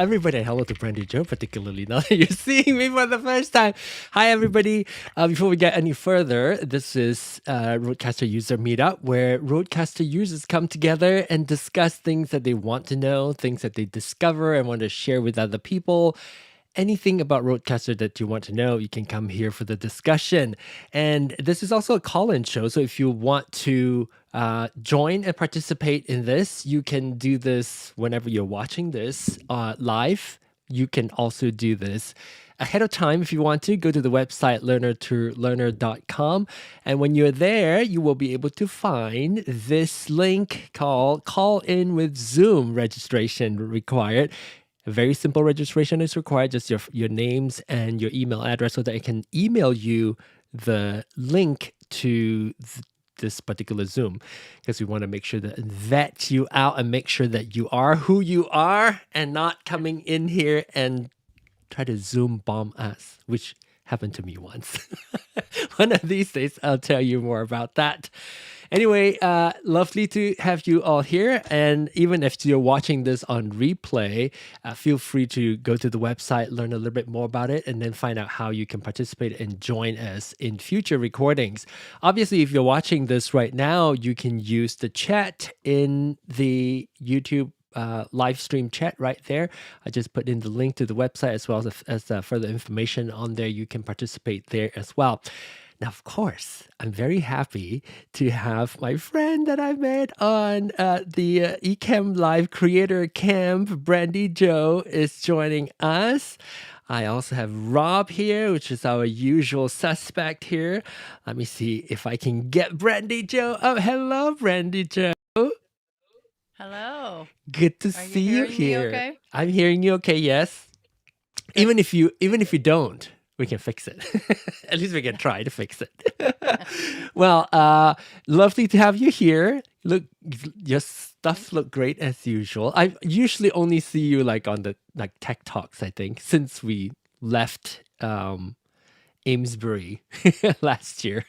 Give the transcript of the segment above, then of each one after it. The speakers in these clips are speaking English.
everybody. Hello to Brandy Joe, particularly now that you're seeing me for the first time. Hi, everybody. Before we get any further, this is RØDECaster User Meetup, where RØDECaster users come together and discuss things that they want to know, things that they discover and want to share with other people. Anything about RØDECaster that you want to know, you can come here for the discussion. And this is also a call-in show, so if you want to join and participate in this, you can do this whenever you're watching this live. You can also do this ahead of time if you want to. Go to the website learner2learner.com, and when you're there, you will be able to find this link called Call In with Zoom registration required. A very simple registration is required, just your names and your email address so that I can email you the link to this particular Zoom, because we want to make sure that vet you out and make sure that you are who you are and not coming in here and try to Zoom bomb us, which happened to me once. One of these days, I'll tell you more about that. Anyway, lovely to have you all here. And even if you're watching this on replay, feel free to go to the website, learn a little bit more about it, and then find out how you can participate and join us in future recordings. Obviously, if you're watching this right now, you can use the chat in the YouTube live stream chat right there. I just put in the link to the website as well as further information on there. You can participate there as well. Now, of course, I'm very happy to have my friend that I met on the Ecamm Live Creator Camp, Brandy Joe, is joining us. I also have Rob here, which is our usual suspect here. Let me see if I can get Brandy Joe up. Hello, Brandy Joe. Hello. Good to Are see you you hearing me here. okay? I'm hearing you okay, yes. Good. Even if you don't, we can fix it. At least we can try to fix it. Well, lovely to have you here. Look, your stuff look great as usual. I usually only see you like on the tech talks, I think, since we left Amesbury last year.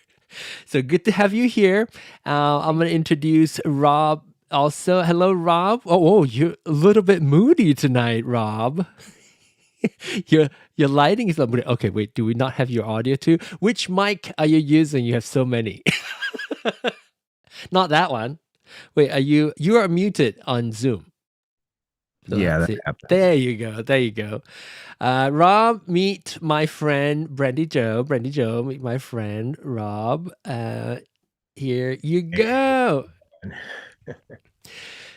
So good to have you here. I'm going to introduce Rob also. Hello, Rob. Oh, you're a little bit moody tonight, Rob. your lighting is a little bit... Okay, wait, do we not have your audio too? Which mic are you using? You have so many. Not that one. Wait, you are muted on Zoom. So yeah, let's that see. happened. There you go. There you go. Rob, meet my friend Brandy Joe. Brandy Joe, meet my friend Rob. Here you go.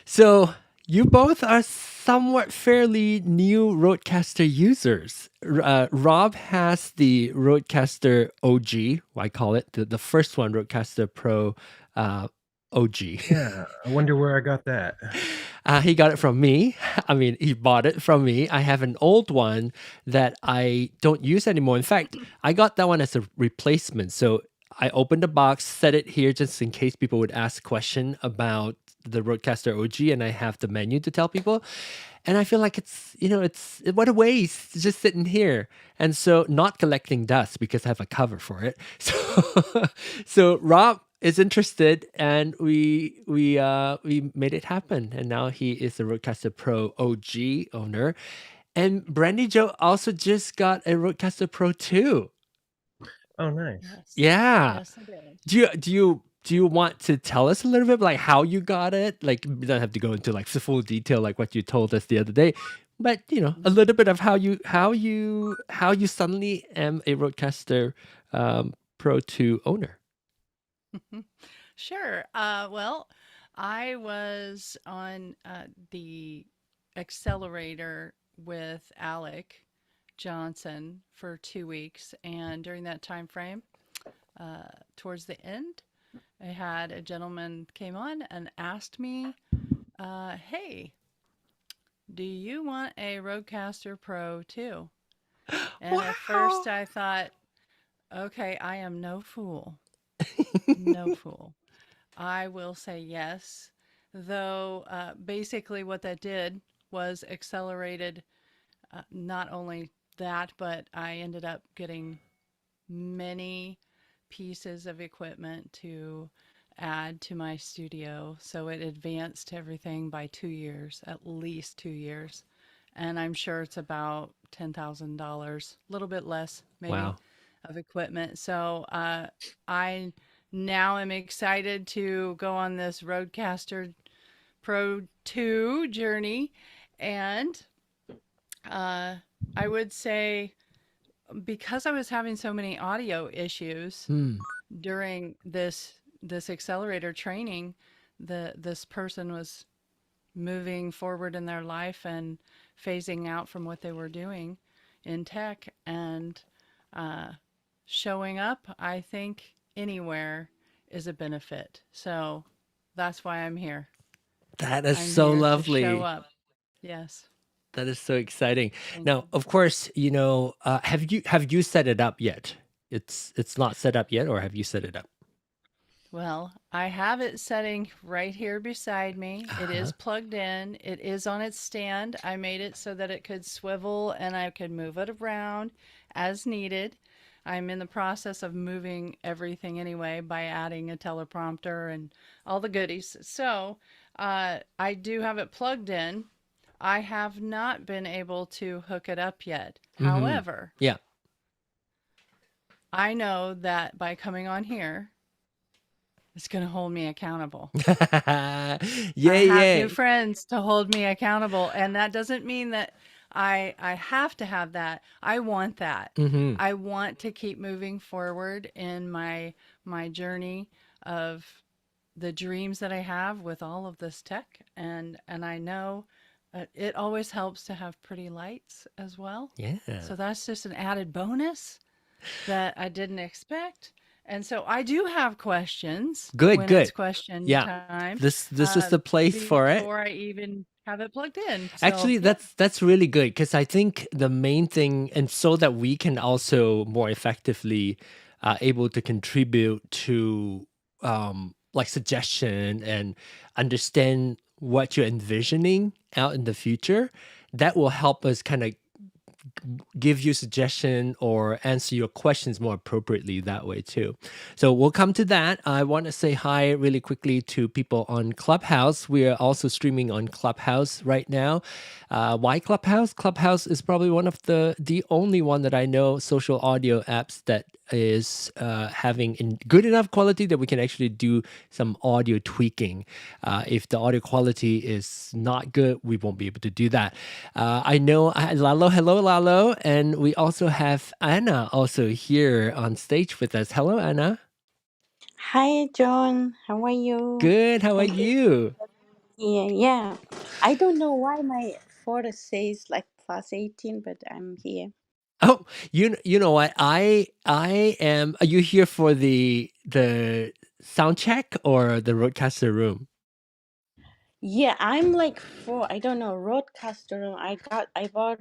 So you both are somewhat fairly new RØDECaster users. Rob has the RØDECaster OG, I call it, the first one, RØDECaster Pro OG. Yeah, I wonder where I got that. He got it from me. I mean, he bought it from me. I have an old one that I don't use anymore. In fact, I got that one as a replacement. So I opened the box, set it here just in case people would ask a question about the RØDECaster OG, and I have the menu to tell people. And I feel like it's what a waste. It's just sitting here. And so not collecting dust because I have a cover for it. So Rob is interested, and we made it happen. And now he is the RØDECaster Pro OG owner. And Brandy Joe also just got a RØDECaster Pro 2. Oh, nice. Yes. Yeah. Yes, I did. Do you want to tell us a little bit like how you got it? Like, you don't have to go into like the full detail like what you told us the other day, but a little bit of how you suddenly am a RØDECaster Pro 2 owner. Sure. Well, I was on the accelerator with Alec Johnson for 2 weeks, and during that time frame, towards the end, I had a gentleman came on and asked me, "Hey, do you want a RØDECaster Pro 2?" And at first I thought, okay, I am no fool. No fool. I will say yes, though basically what that did was accelerated not only that, but I ended up getting many pieces of equipment to add to my studio. So it advanced everything by 2 years, at least 2 years. and I'm sure it's about $10,000, a little bit less maybe, Wow. of equipment. So I now am excited to go on this RØDECaster Pro 2 journey. And I would say because I was having so many audio issues Hmm. during this accelerator training, this person was moving forward in their life and phasing out from what they were doing in tech and uh, showing up, I think, anywhere is a benefit. So that's why I'm here. That is I'm so here to show lovely. up. Yes. That is so exciting. Thank Now, you. of course, have you set it up yet? It's not set up yet, or have you set it up? Well, I have it setting right here beside me. It Uh-huh. is plugged in. It is on its stand. I made it so that it could swivel and I could move it around as needed. I'm in the process of moving everything anyway by adding a teleprompter and all the goodies. So I do have it plugged in. I have not been able to hook it up yet. Mm-hmm. However, Yeah. I know that by coming on here, it's going to hold me accountable. I Yay, have new yay. friends to hold me accountable, and that doesn't mean that I have to have that. I want that. Mm-hmm. I want to keep moving forward in my journey of the dreams that I have with all of this tech, and I know it always helps to have pretty lights as well. Yeah. So that's just an added bonus that I didn't expect. And so I do have questions Good, when it's good. question Yeah. time This is uh, the place for it. before I even have it plugged in. So Actually, yeah. that's really good because I think the main thing, and so that we can also more effectively able to contribute to like suggestion and understand what you're envisioning out in the future, that will help us kind of give you suggestion or answer your questions more appropriately that way too. So we'll come to that. I want to say hi really quickly to people on Clubhouse. We are also streaming on Clubhouse right now. Why Clubhouse? Clubhouse is probably one of the only one that I know social audio apps that is having in good enough quality that we can actually do some audio tweaking. If the audio quality is not good, we won't be able to do that. I know Lalo, hello Lalo, and we also have Anna also here on stage with us. Hello Anna. Hi, John. How are you? Good. How are Thank you. you? Yeah. I don't know why my photo says like plus 18, but I'm here. Oh, you know what? I am. Are you here for the sound check or the roadcaster room? Yeah, I'm like for I don't know Roadcaster. I bought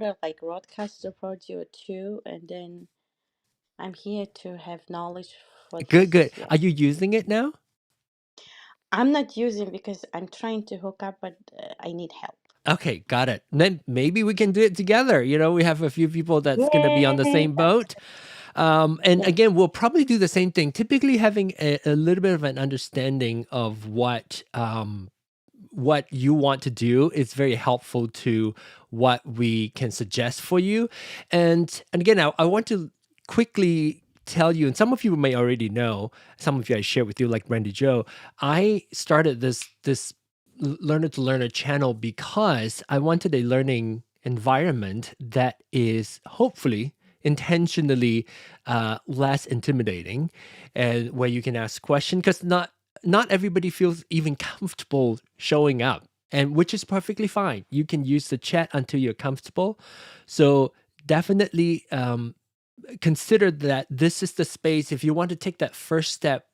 a like Roadcaster Pro Duo 2, and then I'm here to have knowledge for Good, this. good. Yeah, Are you using it now? I'm not using because I'm trying to hook up, but I need help. Okay, got it. Then maybe we can do it together. You know, we have a few people that's going to be on the Yay! same boat. And Yeah. again, we'll probably do the same thing. Typically, having a little bit of an understanding of what you want to do is very helpful to what we can suggest for you. And again, I want to quickly tell you, and some of you may already know, some of you I share with you, like Brandy Joe. I started this learner to learner channel because I wanted a learning environment that is hopefully intentionally less intimidating, and where you can ask questions, because not everybody feels even comfortable showing up, and which is perfectly fine. You can use the chat until you're comfortable. So definitely consider that this is the space if you want to take that first step,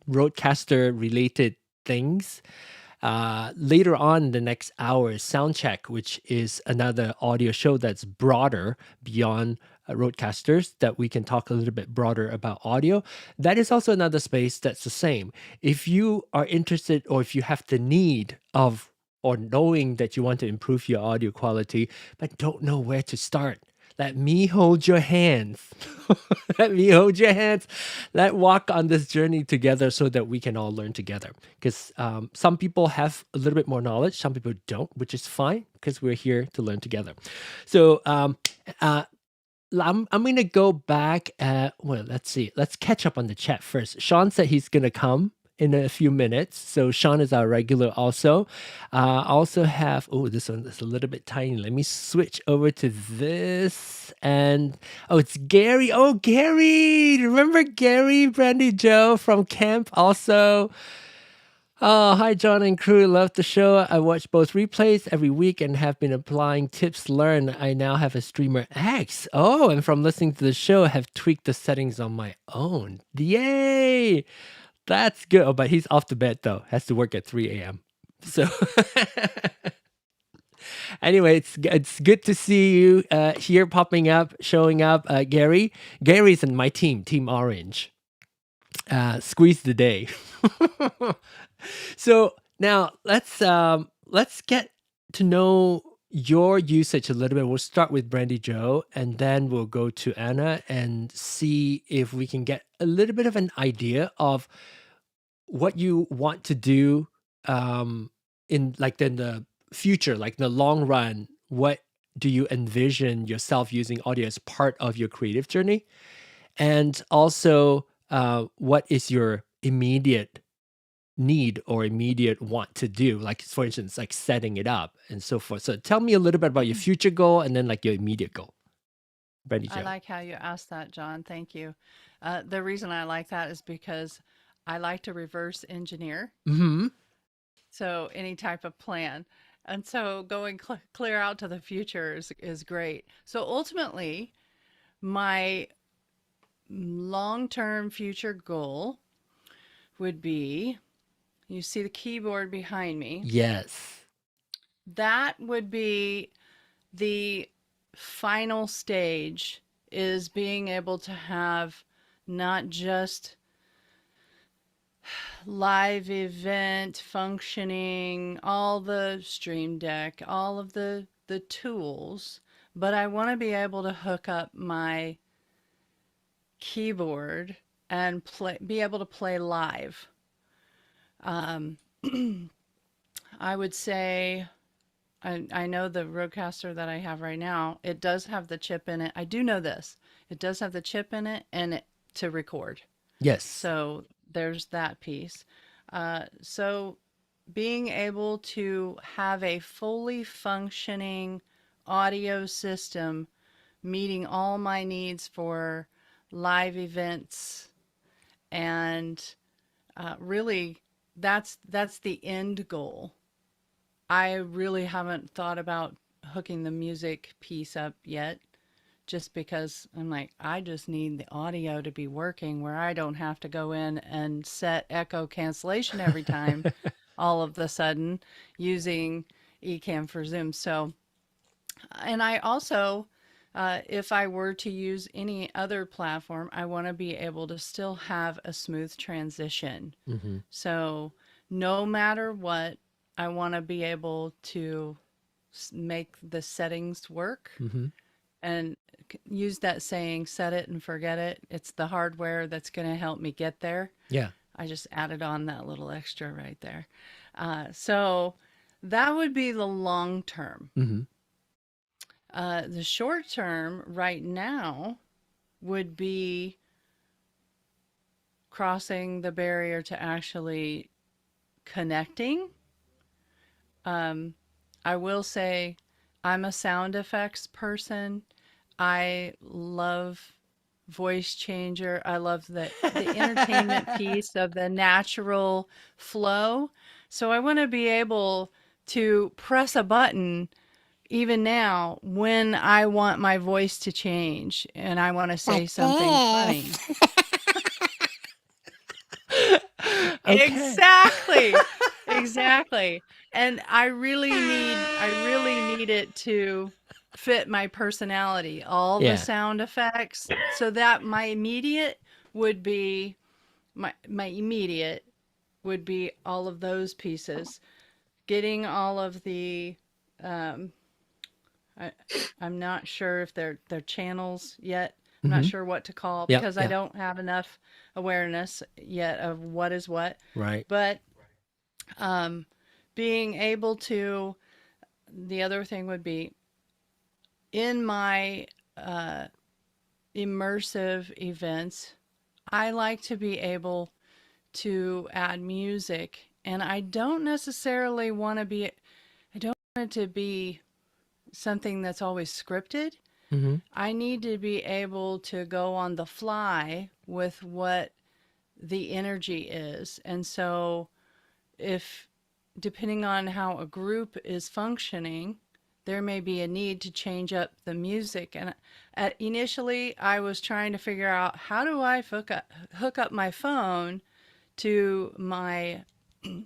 roadcaster related things. Later on in the next hour is Soundcheck, which is another audio show that's broader beyond roadcasters, that we can talk a little bit broader about audio. That is also another space that's the same. If you are interested, or if you have the need of or knowing that you want to improve your audio quality but don't know where to start, Let me hold your hands. Let me hold your hands. Let's walk on this journey together so that we can all learn together. Because some people have a little bit more knowledge, some people don't, which is fine because we're here to learn together. So I'm going to go back well, let's see. Let's catch up on the chat first. Sean said he's going to come in a few minutes. So Sean is our regular also. Also have, oh, this one is a little bit tiny. Let me switch over to this. And, oh, it's Gary. Oh, Gary. Remember Gary, Brandy Joe from camp also? Oh, hi, John and crew. Love the show. I watch both replays every week and have been applying tips learned. I now have a Streamer X. Oh, and from listening to the show, have tweaked the settings on my own. Yay! That's good. Oh, but he's off to bed, though. Has to work at 3 a.m. So, anyway, it's good to see you here popping up, showing up. Gary. Gary's in my team, Team Orange. Squeeze the day. So now let's get to know your usage a little bit. We'll start with Brandy Joe, and then we'll go to Anna and see if we can get a little bit of an idea of what you want to do in the future, like in the long run. What do you envision yourself using audio as part of your creative journey? And also, what is your immediate need or immediate want to do? Like, for instance, like setting it up and so forth. So tell me a little bit about your future goal and then like your immediate goal. Brandy I Joe. like how you asked that, John. Thank you. The reason I like that is because I like to reverse engineer. Mm-hmm. So any type of plan. And so going clear out to the future is great. So ultimately, my long-term future goal would be, you see the keyboard behind me. Yes. That would be the final stage, is being able to have not just live event functioning, all the Stream Deck, all of the tools, but I want to be able to hook up my keyboard and be able to play live. I would say, I know the RØDECaster that I have right now, it does have the chip in it. I do know this. It does have the chip in it and to record. Yes. So there's that piece. So being able to have a fully functioning audio system meeting all my needs for live events, and really that's the end goal. I really haven't thought about hooking the music piece up yet, just because I'm like, I just need the audio to be working where I don't have to go in and set echo cancellation every time all of the sudden using Ecamm for Zoom. So, and I also, if I were to use any other platform, I want to be able to still have a smooth transition. Mm-hmm. So no matter what, I want to be able to make the settings work. Mm-hmm. And use that saying, set it and forget it. It's the hardware that's going to help me get there. Yeah. I just added on that little extra right there. So that would be the long term. Mm-hmm. The short term right now would be crossing the barrier to actually connecting. I will say I'm a sound effects person. I love voice changer. I love the entertainment piece of the natural flow. So I want to be able to press a button even now when I want my voice to change and I want to say something funny. Okay. Exactly. Exactly. And I really need it to fit my personality, all Yeah. the sound effects, so that my immediate would be my immediate would be all of those pieces, getting all of the I'm not sure if they're channels yet. I'm not Mm-hmm. sure what to call Yeah, because I yeah, don't have enough awareness yet of what is what. right. But um, being able to, the other thing would be in my uh, immersive events, I like to be able to add music, and I don't necessarily want to be, I don't want it to be something that's always scripted. Mm-hmm. I need to be able to go on the fly with what the energy is. And so, if depending on how a group is functioning, there may be a need to change up the music. And initially, I was trying to figure out how do I hook up my phone to my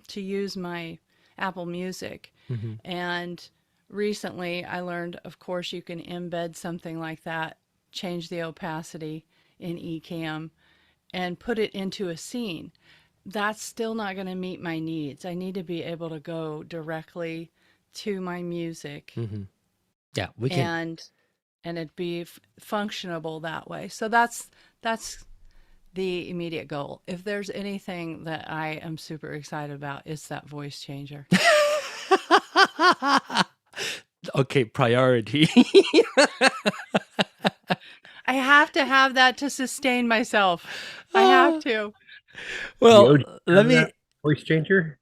to use my Apple Music. Mm-hmm. And recently I learned, of course, you can embed something like that, change the opacity in Ecamm, and put it into a scene. That's still not going to meet my needs. I need to be able to go directly to my music Mm-hmm. Yeah, we can. and it be functionable that way. So that's the immediate goal. If there's anything that I am super excited about, it's that voice changer. Okay, priority. I have to have that to sustain myself. I have to. The OG Well, let have that me voice changer?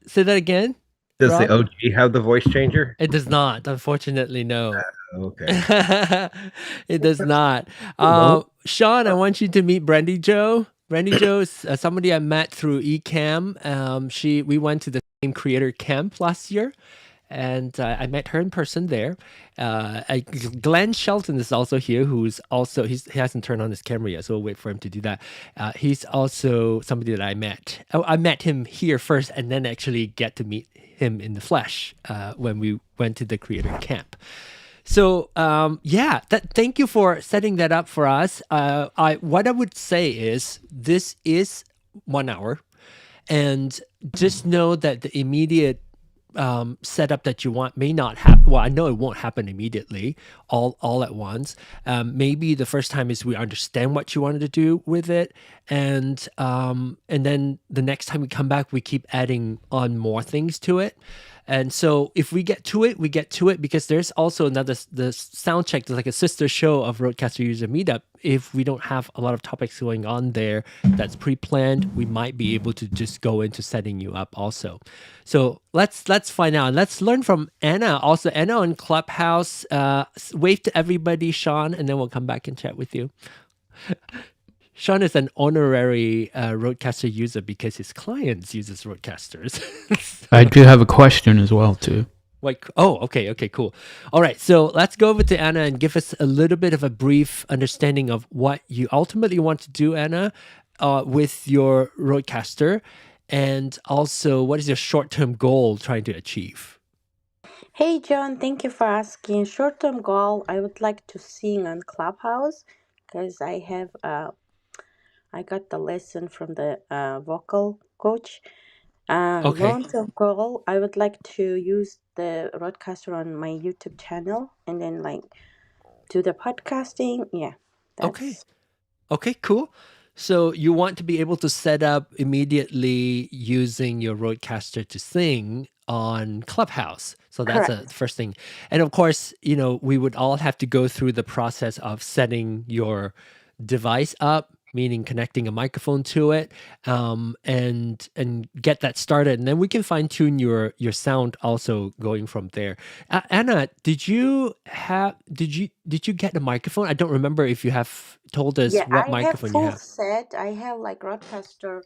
say that again, Does Rob. the OG have the voice changer? It does not, unfortunately, no. Okay. It does not. Well, Sean, I want you to meet Brandy Joe. Brandy Joe is somebody I met through Ecamm. We went to the same creator camp last year, and I met her in person there. Glenn Shelton is also here, who's also he hasn't turned on his camera yet, so we'll wait for him to do that. He's also somebody that I met. Oh, I met him here first, and then actually get to meet him in the flesh when we went to the creator camp. So yeah, thank you for setting that up for us. What I would say is this is 1 hour, and just know that the immediate setup that you want may not happen. Well, I know it won't happen immediately, all at once. Maybe the first time is we understand what you wanted to do with it, and then the next time we come back, we keep adding on more things to it. And so if we get to it, we get to it, because there's also the sound check, there's like a sister show of RØDECaster User Meetup. If we don't have a lot of topics going on there that's pre-planned, we might be able to just go into setting you up also. So let's find out. Let's learn from Anna. Also, Anna on Clubhouse. Wave to everybody, Sean, and then we'll come back and chat with you. Sean is an honorary RØDECaster user because his clients uses RØDECasters. I do have a question as well, too. Okay, cool. All right, so let's go over to Anna and give us a little bit of a brief understanding of what you ultimately want to do, Anna, with your RØDECaster, and also what is your short-term goal trying to achieve? Hey John, thank you for asking. Short-term goal, I would like to sing on Clubhouse because I got the lesson from the vocal coach. Okay. Long-term goal, I would like to use the RØDECaster on my YouTube channel and then like do the podcasting. Yeah, that's Okay, cool. So you want to be able to set up immediately using your RØDECaster to sing on Clubhouse. So that's the correct. first thing. And of course, we would all have to go through the process of setting your device up, meaning connecting a microphone to it, and get that started. And then we can fine tune your sound also going from there. Anna, did you get a microphone? I don't remember if you have told us Yeah, what I have microphone you full have. set. I have like RØDECaster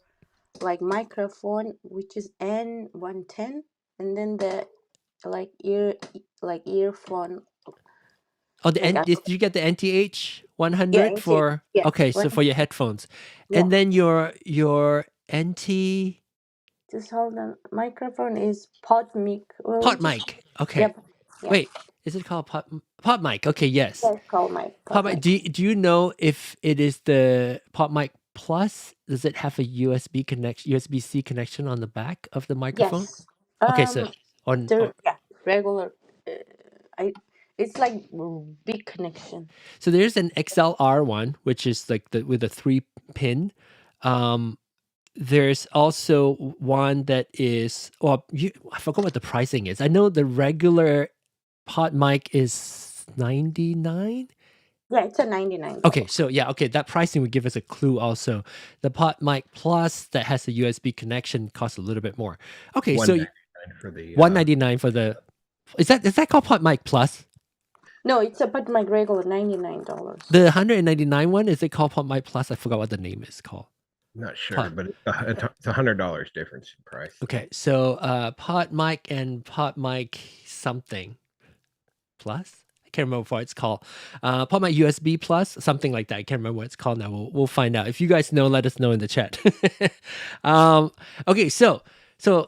like microphone which is N110 and then the like earphone Oh, like did you get the NTH yeah 100 NT for? yeah Okay, so one for your headphones, yeah. and then your NT Just hold on. Microphone is pod mic. Well, pot just mic. Okay, yep. Yeah. wait, is it called pot mic? Okay, yes, That's called mic. pot Pod mic. mic. Do you know if it is the pot mic plus? Does it have a USB-C connection on the back of the microphone? Yes. Okay, so Yeah. Regular. it's like big connection. So there's an XLR one, which is like with a 3-pin. There's also one that is, well, I forgot what the pricing is. I know the regular pod mic is 99. Yeah, it's a $99. Okay, so yeah, okay, that pricing would give us a clue also. The pod mic plus that has a USB connection costs a little bit more. Okay, so $199 for the 199 for the, is that called pod mic plus? No, it's about my regular $99. The 199 one, is it called pod mic plus? I forgot what the name is called. not sure, Pod. but it's $100 difference in price. Okay, so pod mic and pod mic something plus. I can't remember what it's called. Pod mic USB plus, something like that. I can't remember what it's called now. We'll find out. If you guys know, let us know in the chat. Okay, so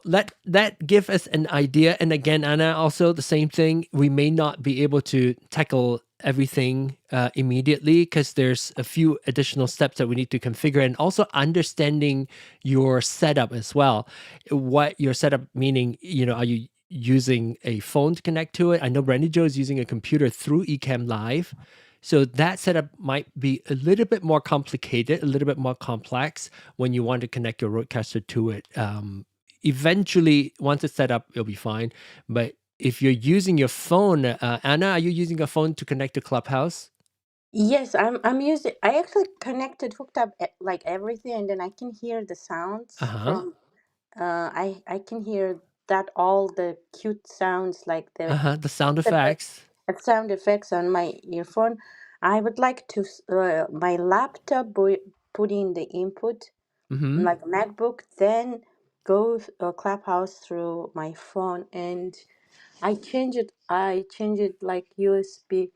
let that give us an idea. And again, Anna, also the same thing. We may not be able to tackle everything immediately because there's a few additional steps that we need to configure, and also understanding your setup as well. What your setup meaning, are you using a phone to connect to it? I know Brandy Joe is using a computer through Ecamm Live. So that setup might be a little bit more complicated, a little bit more complex when you want to connect your RØDECaster to it. Eventually, once it's set up, it'll be fine. But if you're using your phone, Anna, are you using a phone to connect to Clubhouse? Yes, I'm using. I actually hooked up like everything, and then I can hear the sounds from. I can hear that all the cute sounds like The sound the effects. sound effects on my earphone. I would like to my laptop put in the input like a MacBook, then go Clubhouse through my phone, and I change it like USB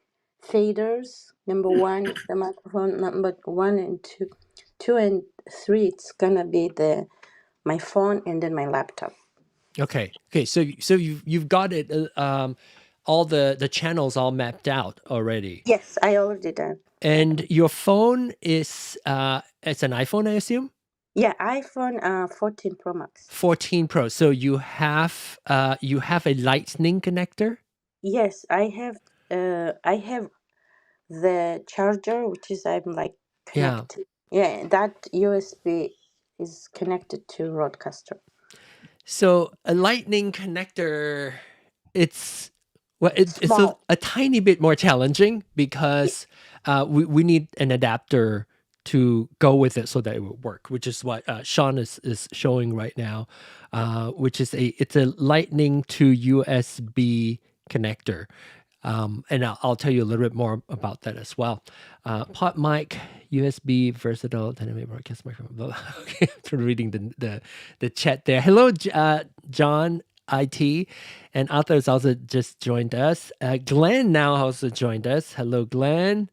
faders. Number one is the microphone. Number 1 and 2, 2 and 3, it's gonna be my phone and then my laptop. Okay. So you've got it. All the channels all mapped out already. Yes, I already done. And your phone is it's an iPhone, I assume. Yeah, iPhone 14 Pro Max. 14 Pro. So you have a Lightning connector. Yes, I have the charger, which is I'm like connected. Yeah, that USB is connected to RØDECaster. So a Lightning connector, it's Small. a tiny bit more challenging because we need an adapter to go with it so that it will work, which is what Sean is showing right now, which is it's a Lightning to USB connector. And I'll tell you a little bit more about that as well. Pod mic, USB, versatile, dynamic broadcast microphone. Okay, I'm reading the chat there. Hello, John IT, and Arthur has also just joined us. Glenn now also joined us. Hello, Glenn.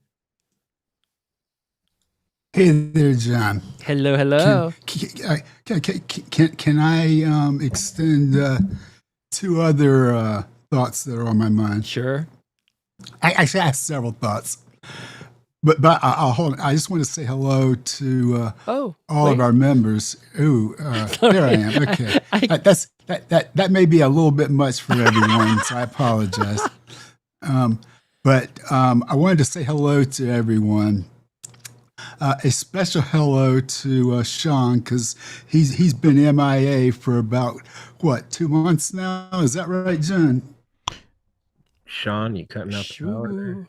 Hey there, John. Hello. Can I extend 2 other thoughts that are on my mind? Sure. I actually have several thoughts, but I'll hold on. I just want to say hello to all of our members. Ooh, there I am. Okay, that may be a little bit much for everyone, so I apologize. But I wanted to say hello to everyone. A special hello to Sean, because he's been MIA for about 2 months now. Is that right, John? Sean, you cutting out the power there?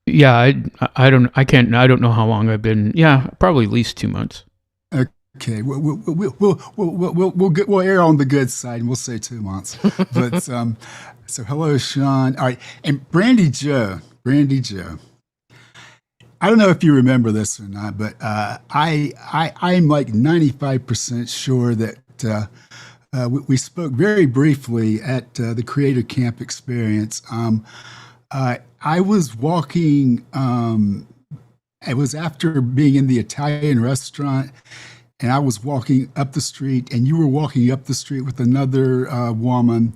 Yeah, I don't know how long I've been. Yeah, probably at least 2 months. Okay, we'll err on the good side and we'll say 2 months. But so hello, Sean. All right, and Brandy Joe. I don't know if you remember this or not, but I'm like 95% sure that we spoke very briefly at the Creator Camp experience. I was walking, it was after being in the Italian restaurant, and I was walking up the street, and you were walking up the street with another woman,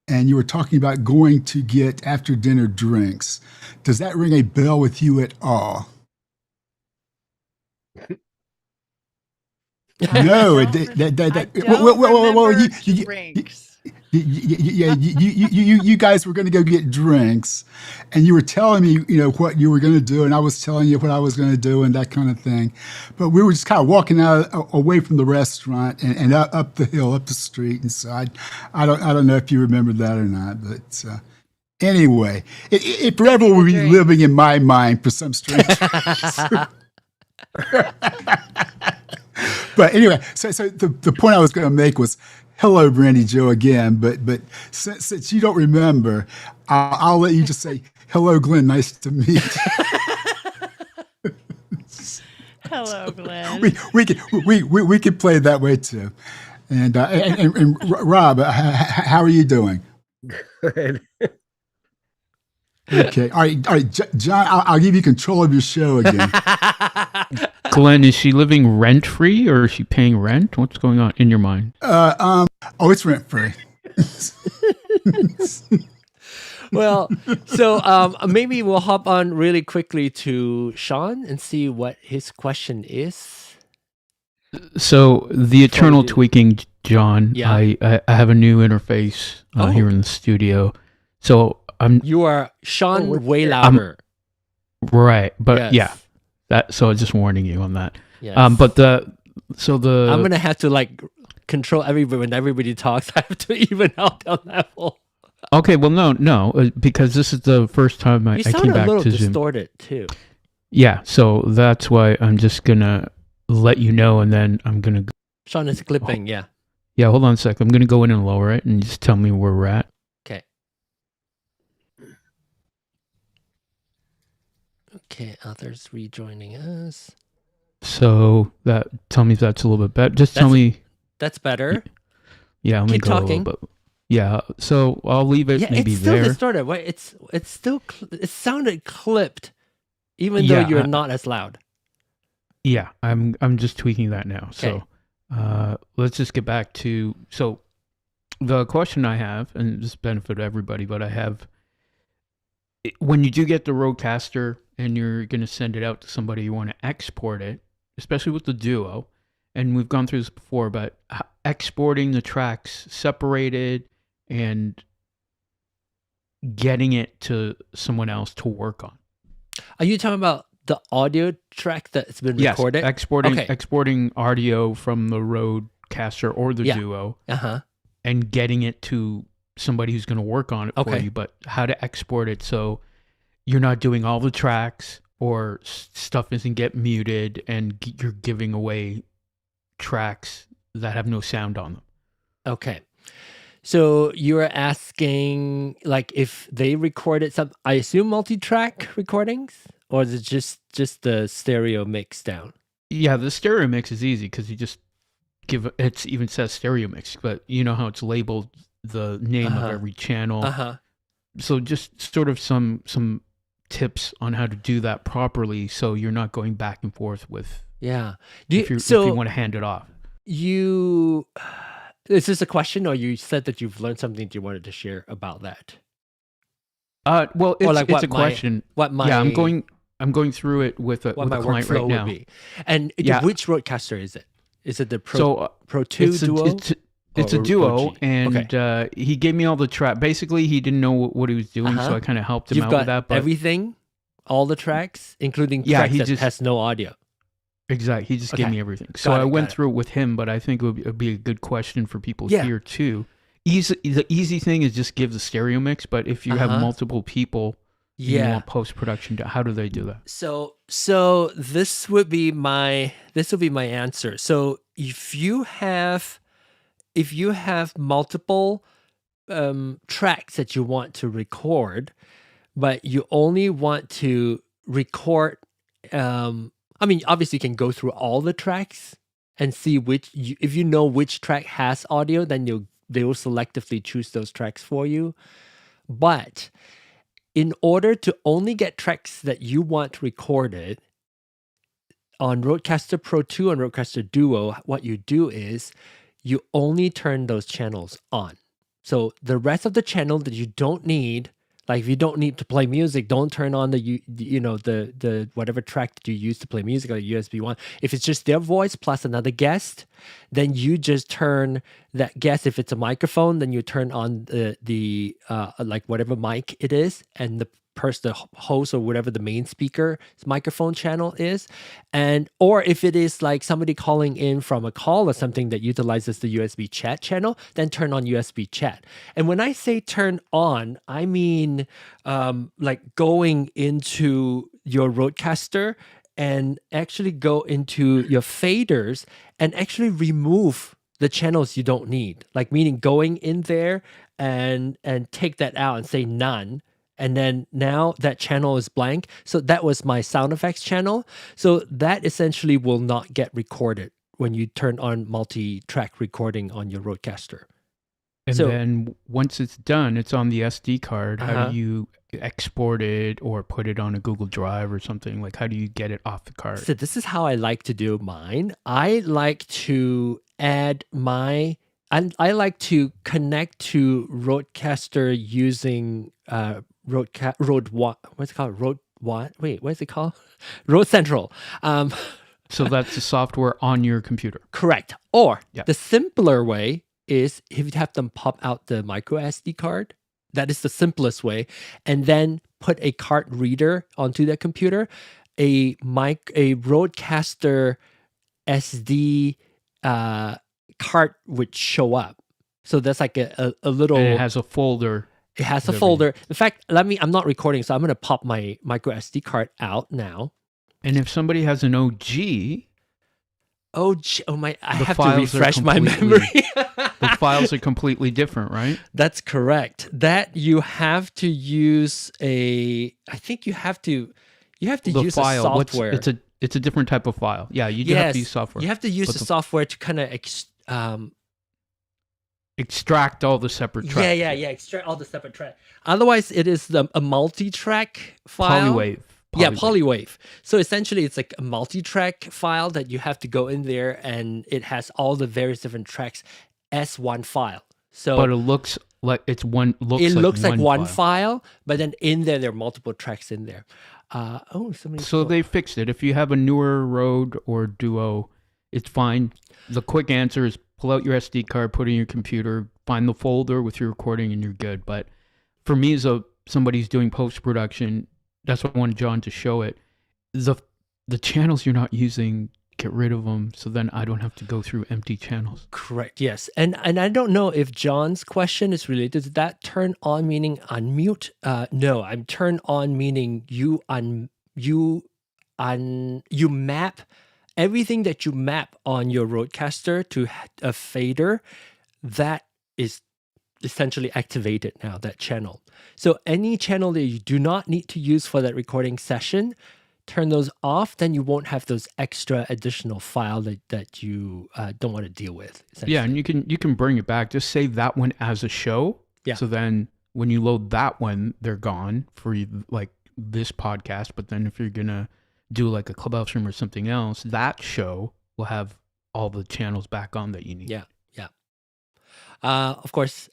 and you were talking about going to get after dinner drinks. Does that ring a bell with you at all? No, I don't remember drinks. Yeah, you guys were going to go get drinks, and you were telling me, what you were going to do, and I was telling you what I was going to do, and that kind of thing. But we were just kind of walking away from the restaurant and up the hill, up the street, and so I don't know if you remember that or not, but. Anyway, it forever will be living in my mind for some strange reason. But anyway, so the point I was going to make was, hello, Brandy Joe again. But since you don't remember, I'll let you just say, hello, Glenn. Nice to meet you. Hello, Glenn. We can play it that way too. And Rob, how are you doing? Good. Okay. All right, John. I'll give you control of your show again. Glenn, is she living rent free or is she paying rent? What's going on in your mind? It's rent free. Well, so maybe we'll hop on really quickly to Sean and see what his question is. So the eternal do- tweaking, John. Yeah. I have a new interface here in the studio. So I'm You are Sean what's way that? louder. right, but Yes. so just warning you on that. Yes. But I'm I'm gonna have to control everybody when everybody talks. I have to even out that level. okay. Well, no, because this is the first time I You came sound a back little to Zoom. distorted too. Yeah, so that's why I'm just gonna let you know, and then I'm gonna. Sean is clipping. Yeah. Yeah, hold on a sec. I'm gonna go in and lower it, and just tell me where we're at. Okay. Okay. Others rejoining us. So tell me if that's a little bit better. Just tell me. That's better. Yeah, let me Keep go talking. a little bit. Yeah, so I'll leave it Yeah, maybe it's still there. distorted. Wait, it's still it sounded clipped, even though Yeah, you're not as loud. Yeah, I'm just tweaking that now. Okay. So let's just get back to the question I have, and this benefit everybody, but I have when you do get the RØDECaster and you're going to send it out to somebody, you want to export it, especially with the Duo, and we've gone through this before, but exporting the tracks separated and getting it to someone else to work on. Are you talking about the audio track that's been recorded? Yes, exporting audio from the RØDECaster or the Duo, and getting it to somebody who's going to work on it for you. But how to export it so you're not doing all the tracks or stuff isn't get muted and you're giving away tracks that have no sound on them. Okay. So you're asking if they recorded some, I assume multi-track recordings, or is it just the stereo mix down? Yeah, the stereo mix is easy because you just it even says stereo mix, but you know how it's labeled the name of every channel. So just sort of some tips on how to do that properly so you're not going back and forth with if you want to hand it off. Is this a question, or you said that you've learned something that you wanted to share about that? Well, it's a question. I'm going through it with a client right now. Would be. And which RØDECaster is it? Is it the Pro 2 it's Duo? It's a Duo, OG? and he gave me all the track. Basically, he didn't know what he was doing, so I kind of helped him out with that. But everything, all the tracks, including tracks that has no audio. Exactly. He just gave me everything. So I went through it with him, but I think it would be a good question for people here too. The easy thing is just give the stereo mix, but if you have multiple people, you want post-production, how do they do that? So this would be my answer. So if you have multiple tracks that you want to record, but you only want to record obviously you can go through all the tracks and see if you know which track has audio, then they will selectively choose those tracks for you. But in order to only get tracks that you want recorded on RØDECaster Pro 2 and RØDECaster Duo, what you do is you only turn those channels on. So the rest of the channel that you don't need, Like if you don't need to play music, don't turn on the whatever track that you use to play music, like USB one. If it's just their voice plus another guest, then you just turn that guest. If it's a microphone, then you turn on the like whatever mic it is, and the host or whatever the main speaker microphone channel is. And or if it is like somebody calling in from a call or something that utilizes the USB chat channel, then turn on USB chat. And when I say turn on, I mean like going into your RØDECaster and actually go into your faders and actually remove the channels you don't need. Like meaning going in there and take that out and say none. And then now that channel is blank. So that was my sound effects channel. So that essentially will not get recorded when you turn on multi-track recording on your RØDECaster. And then once it's done, it's on the SD card. How do you export it or put it on a Google Drive or something? Like, how do you get it off the card? So this is how I like to do mine. I like to add I like to connect to RØDECaster using what's it called? What's it called? RØDE Central. So that's the software on your computer. Correct. Or the simpler way is if you have them pop out the micro SD card. That is the simplest way. And then put a card reader onto that computer. A RØDECaster SD card would show up. So that's like a little... And it has a folder. It has a folder. In fact, I'm not recording, so I'm going to pop my micro SD card out now. And if somebody has an OG... I have to refresh my memory. The files are completely different, right? That's correct. That you have to use I think you have to use file. a software. It's a different type of file. Yeah, you do have to use software. You have to use the software to kind of extract all the separate tracks. Yeah. Extract all the separate tracks. Otherwise, it is a multi-track file. Polywave. Yeah, polywave. So essentially, it's like a multi-track file that you have to go in there, and it has all the various different tracks as one file. So, but it looks like it's one. It looks like one file, but then in there are multiple tracks in there. So they fixed it. If you have a newer Rode or Duo, it's fine. The quick answer is pull out your SD card, put it in your computer, find the folder with your recording, and you're good. But for me, as somebody who's doing post-production, that's why I wanted John to show it. The channels you're not using, get rid of them, so then I don't have to go through empty channels. Correct. Yes, and I don't know if John's question is related to that. Turn on meaning unmute. No, I'm turn on meaning you map everything that you map on your RØDECaster to a fader. That is essentially activated now, that channel. So any channel that you do not need to use for that recording session, turn those off, then you won't have those extra additional file that you don't want to deal with. Yeah, and you can bring it back. Just save that one as a show. Yeah. So then when you load that one, they're gone for like this podcast. But then if you're going to do like a Clubhouse room or something else, that show will have all the channels back on that you need. Yeah. Of course,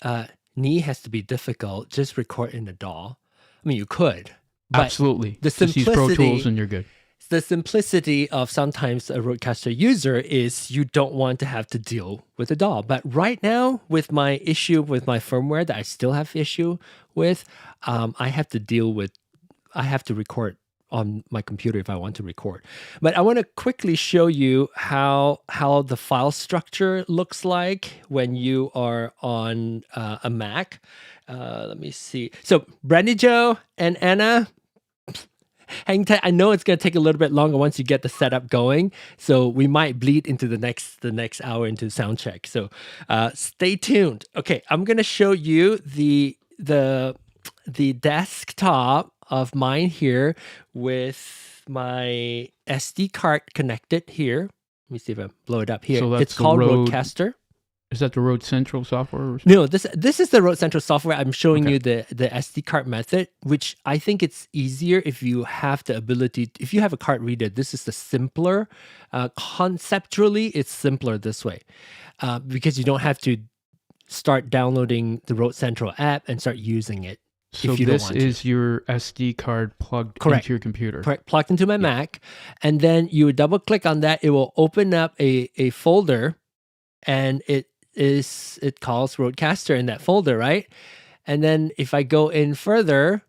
knee has to be difficult. Just record in the DAW. I mean, you could. But absolutely. The simplicity, just use Pro Tools and you're good. The simplicity of sometimes a RØDECaster user is you don't want to have to deal with the DAW. But right now, with my issue with my firmware that I still have issue with, I have to record on my computer if I want to record. But I want to quickly show you how the file structure looks like when you are on a Mac. Let me see. So Brandy Joe and Anna, hang tight. I know it's going to take a little bit longer once you get the setup going. So we might bleed into the next hour into sound check. So stay tuned. Okay, I'm going to show you the desktop of mine here with my SD card connected here. Let me see if I blow it up here. So it's called RØDECaster. Is that the RØDE Central software? Or no, this is the RØDE Central software. I'm showing you the SD card method, which I think it's easier if you have the ability. If you have a card reader, this is the simpler. Conceptually, it's simpler this way because you don't have to start downloading the RØDE Central app and start using it. So if you don't this want to. is your SD card plugged Correct. into your computer. Plugged into my Mac, and then you double click on that. It will open up a folder, and it calls RØDECaster in that folder, right? And then if I go in further,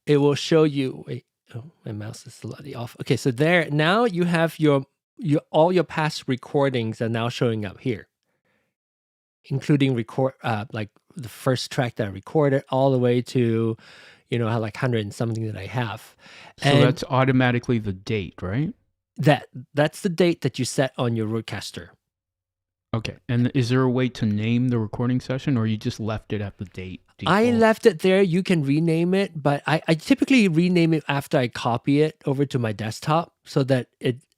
it will show you. Wait, oh, my mouse is slightly off. Okay, so there now you have your all your past recordings are now showing up here, including like the first track that I recorded all the way to, how like 100 and something that I have. So And that's automatically the date, right? that's the date that you set on your RØDECaster. Okay. And is there a way to name the recording session, or you just left it at the date? I default? left it there. You can rename it, but I typically rename it after I copy it over to my desktop so that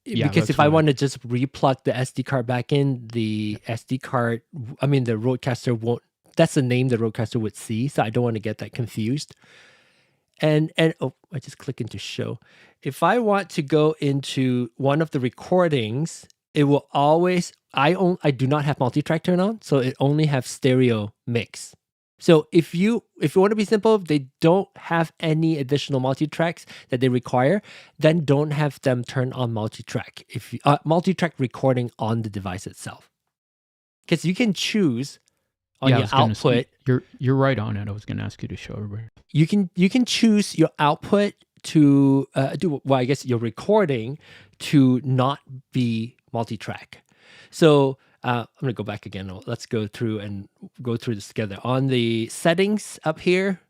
Yeah, because that's if I fine. want to just replug the SD card back in, the SD card, I mean, the RØDECaster won't, that's the name the RØDECaster would see. So I don't want to get that confused. And oh, I just click into show. If I want to go into one of the recordings, it will always, I do not have multitrack turned on, so it only have stereo mix. So if you want to be simple, if they don't have any additional multitracks that they require, then don't have them turn on multitrack. If you, multitrack recording on the device itself, because you can choose on Yeah, I your was gonna say- output. You're right on it. I was going to ask you to show everybody. You can choose your output to do, well, I guess your recording to not be multi-track. So I'm gonna go back again. Let's go through this together. On the settings up here,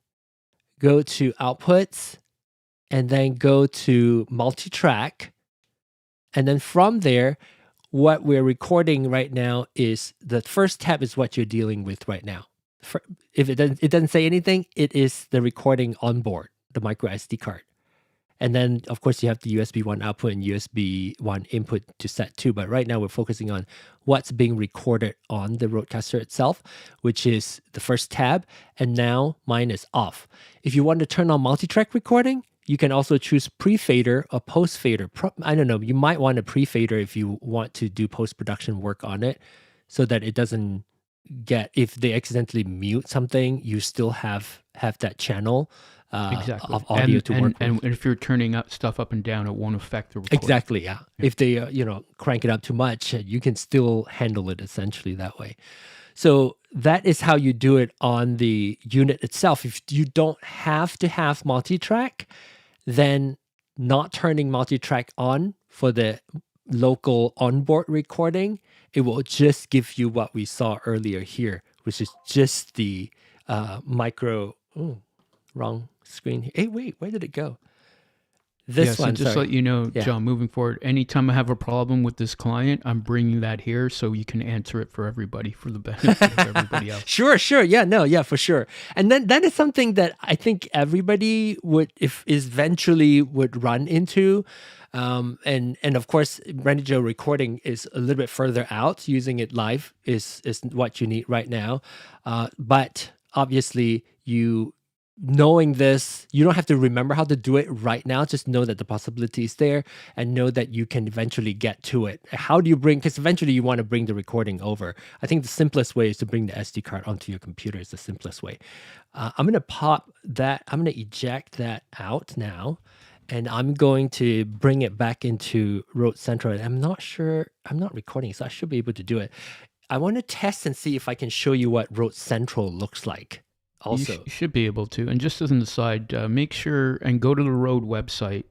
go to outputs, and then go to multi-track, and then from there, what we're recording right now is the first tab is what you're dealing with right now. If it doesn't say anything, it is the recording on board, the micro SD card. And then, of course, you have the USB 1 output and USB 1 input to set too. But right now, we're focusing on what's being recorded on the RØDECaster itself, which is the first tab. And now mine is off. If you want to turn on multi-track recording, you can also choose pre-fader or post-fader. I don't know. You might want a pre-fader if you want to do post-production work on it so that it doesn't get, if they accidentally mute something, you still have that channel Exactly. of audio to work with. And if you're turning up stuff up and down, it won't affect the recording. Exactly, yeah. If they, crank it up too much, you can still handle it essentially that way. So that is how you do it on the unit itself. If you don't have to have multi-track, then not turning multi-track on for the local onboard recording, it will just give you what we saw earlier here, which is just the micro, wrong screen. Hey, wait, where did it go? This so one, just sorry. let you know, Yeah. John, moving forward, anytime I have a problem with this client, I'm bringing that here so you can answer it for everybody, for the benefit of everybody else. Sure. Yeah, no, yeah, for sure. And then that is something that I think everybody would, if eventually would run into. And of course, Randy recording is a little bit further out. Using it live is what you need right now. But obviously, knowing this, you don't have to remember how to do it right now. Just know that the possibility is there and know that you can eventually get to it. How do you because eventually you want to bring the recording over. I think the simplest way is to bring the SD card onto your computer is the simplest way. I'm going to pop that. I'm going to eject that out now. And I'm going to bring it back into RØDE Central. And I'm not sure, I'm not recording, so I should be able to do it. I want to test and see if I can show you what RØDE Central looks like. Also, You should be able to. And just as an aside, make sure and go to the RØDE website.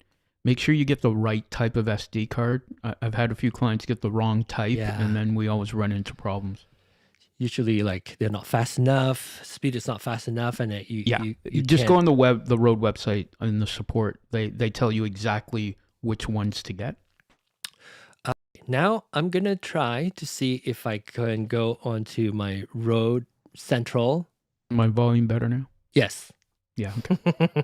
Make sure you get the right type of SD card. I've had a few clients get the wrong type, and then we always run into problems. Usually, like, they're not fast enough, speed is not fast enough, and you just go on the RØDE website in the support. They tell you exactly which ones to get. Now I'm gonna try to see if I can go onto my RØDE Central. My volume better now? Yes. Yeah. Okay.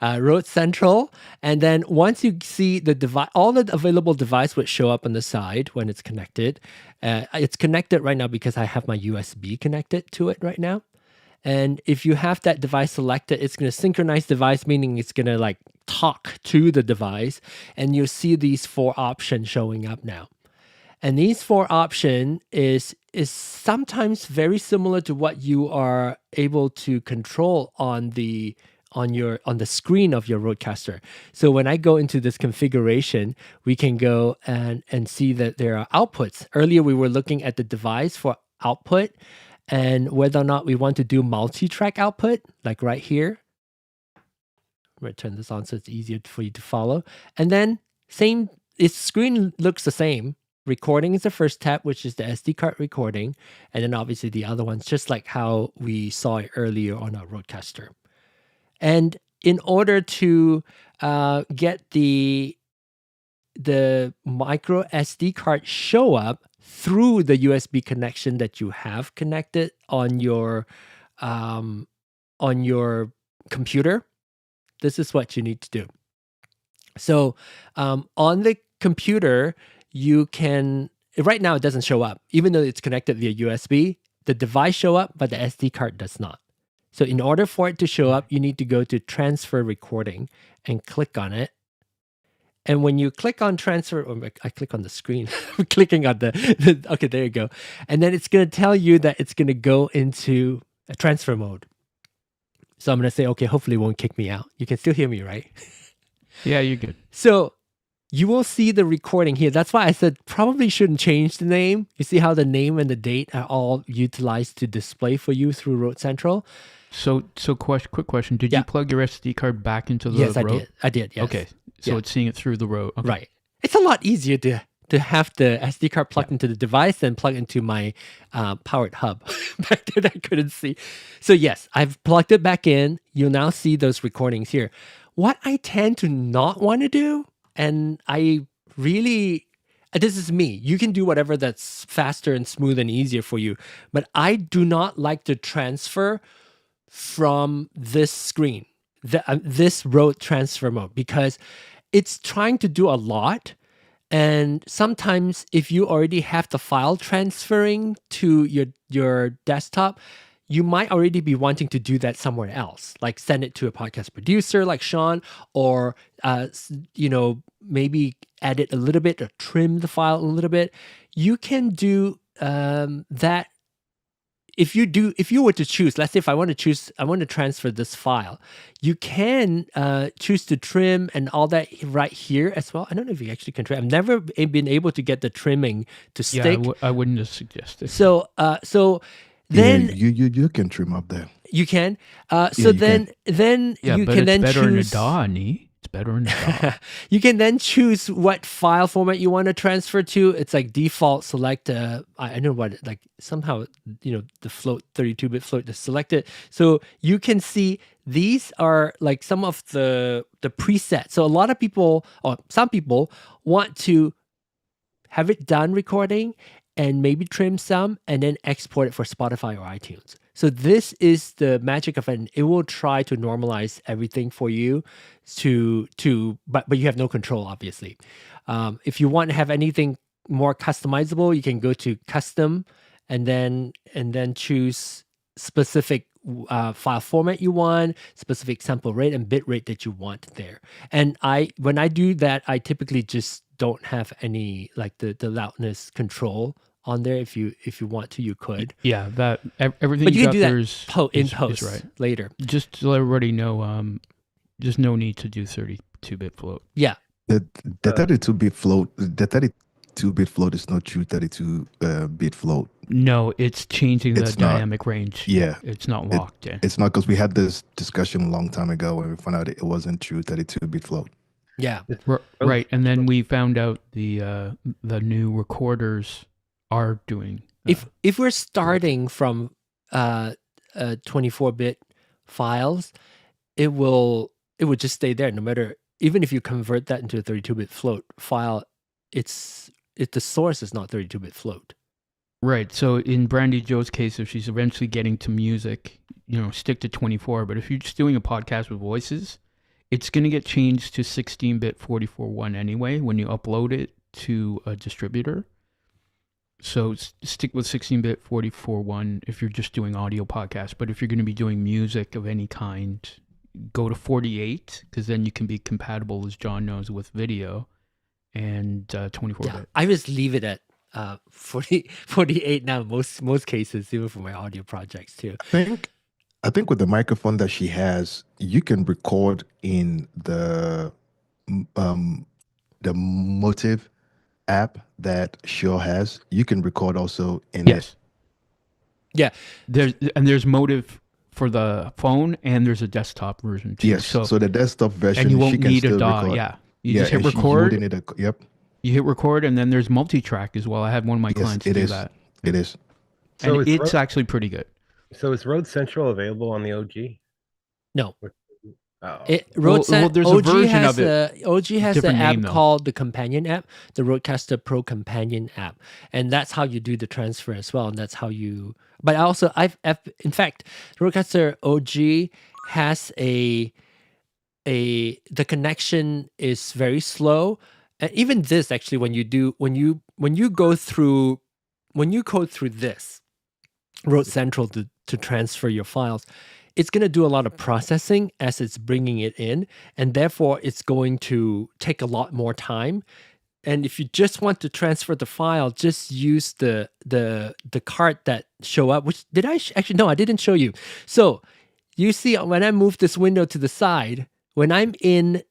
RØDE Central, and then once you see the device, all the available device would show up on the side when it's connected. It's connected right now because I have my USB connected to it right now. And if you have that device selected, it's going to synchronize device, meaning it's going to like talk to the device, and you'll see these 4 options showing up now. And these 4 options is sometimes very similar to what you are able to control on the on the screen of your RØDECaster. So when I go into this configuration, we can go and see that there are outputs. Earlier we were looking at the device for output and whether or not we want to do multi-track output, like right here. I'm going to turn this on so it's easier for you to follow. And then its screen looks the same. Recording is the first tab, which is the SD card recording. And then obviously the other ones, just like how we saw it earlier on our RØDECaster. And in order to get the micro SD card show up through the USB connection that you have connected on your computer, this is what you need to do. So on the computer, you can, right now it doesn't show up. Even though it's connected via USB, the device show up, but the SD card does not. So in order for it to show up, you need to go to transfer recording and click on it. And when you click on transfer, I click on the screen, I'm clicking on okay, there you go. And then it's going to tell you that it's going to go into a transfer mode. So I'm going to say, okay, hopefully it won't kick me out. You can still hear me, right? Yeah, you're good. So you will see the recording here. That's why I said probably shouldn't change the name. You see how the name and the date are all utilized to display for you through RØDE Central? So quick question. Did you plug your SD card back into the Yes, RØDE? I did, yes. Okay, so it's seeing it through the RØDE. Okay. Right. It's a lot easier to have the SD card plugged into the device than plug into my powered hub. Back then I couldn't see. So yes, I've plugged it back in. You'll now see those recordings here. What I tend to not want to do, and I really, this is me. You can do whatever that's faster and smooth and easier for you. But I do not like to transfer from this screen, this RØDE transfer mode, because it's trying to do a lot. And sometimes if you already have the file transferring to your desktop, you might already be wanting to do that somewhere else, like send it to a podcast producer like Sean, or maybe edit a little bit or trim the file a little bit. You can do that. If you were to choose, let's say if I want to transfer this file, you can choose to trim and all that right here as well. I don't know if you actually can trim. I've never been able to get the trimming to stick. Yeah, I wouldn't have suggested. So then you can trim up there. You can. Yeah, So you then you but can it's then better choose. in a DAW, Nee. It's better in a DAW. You can then choose what file format you want to transfer to. It's like default select. I know what, like somehow, the float, 32-bit float is selected. So you can see these are like some of the presets. So a lot of people, or some people, want to have it done recording and maybe trim some and then export it for Spotify or iTunes. So this is the magic of it. It will try to normalize everything for you but you have no control, obviously. If you want to have anything more customizable, you can go to custom and then choose specific file format you want, specific sample rate and bit rate that you want there. And when I do that, I typically just don't have any like the loudness control on there. If you want to, you could. Yeah, that everything. But you can got do there that is post right. later. Just to let everybody know, just no need to do 32-bit float. Yeah. The 32-bit float. The 32-bit float is not true 32-bit float. No, it's changing the It's not. dynamic range. Yeah, It's not locked in. it's not, because we had this discussion a long time ago when we found out it wasn't true 32-bit float. Yeah. Right, and then we found out the new recorders are doing. If we're starting from 24-bit files, it would just stay there no matter. Even if you convert that into a 32-bit float file, the source is not 32-bit float. Right. So in Brandy Joe's case, if she's eventually getting to music, stick to 24. But if you're just doing a podcast with voices, it's going to get changed to 16-bit 44.1 anyway when you upload it to a distributor. So stick with 16-bit 44.1 if you're just doing audio podcasts. But if you're going to be doing music of any kind, go to 48, because then you can be compatible, as John knows, with video and 24-bit. Yeah, I just leave it at 48 now. Most cases, even for my audio projects too. I think I think with the microphone that she has, you can record in the Motive app that Shaw has. You can record also in it. Yes. Yeah. There's Motive for the phone, and there's a desktop version too. Yes. So the desktop version, and you she won't can need a still DAW. record. Yeah. You Yeah, just hit and you record. wouldn't need a. Yep. You hit record, and then there's Multitrack as well. I had one of my Yes, clients it do is. that. It is. So And is it's actually pretty good. So is RØDE Central available on the OG? No. Oh. There's a OG version has of it. OG has the Different app name, though. called the Companion app, the RØDECaster Pro Companion app, and that's how you do the transfer as well. And that's how you. But also, in fact, RØDECaster OG has the connection is very slow, and even this actually when you go through this RØDE Central to transfer your files, it's going to do a lot of processing as it's bringing it in, and therefore it's going to take a lot more time. And if you just want to transfer the file, just use the card that show up. Which did I actually no, I didn't show you. So you see when I move this window to the side, when I'm in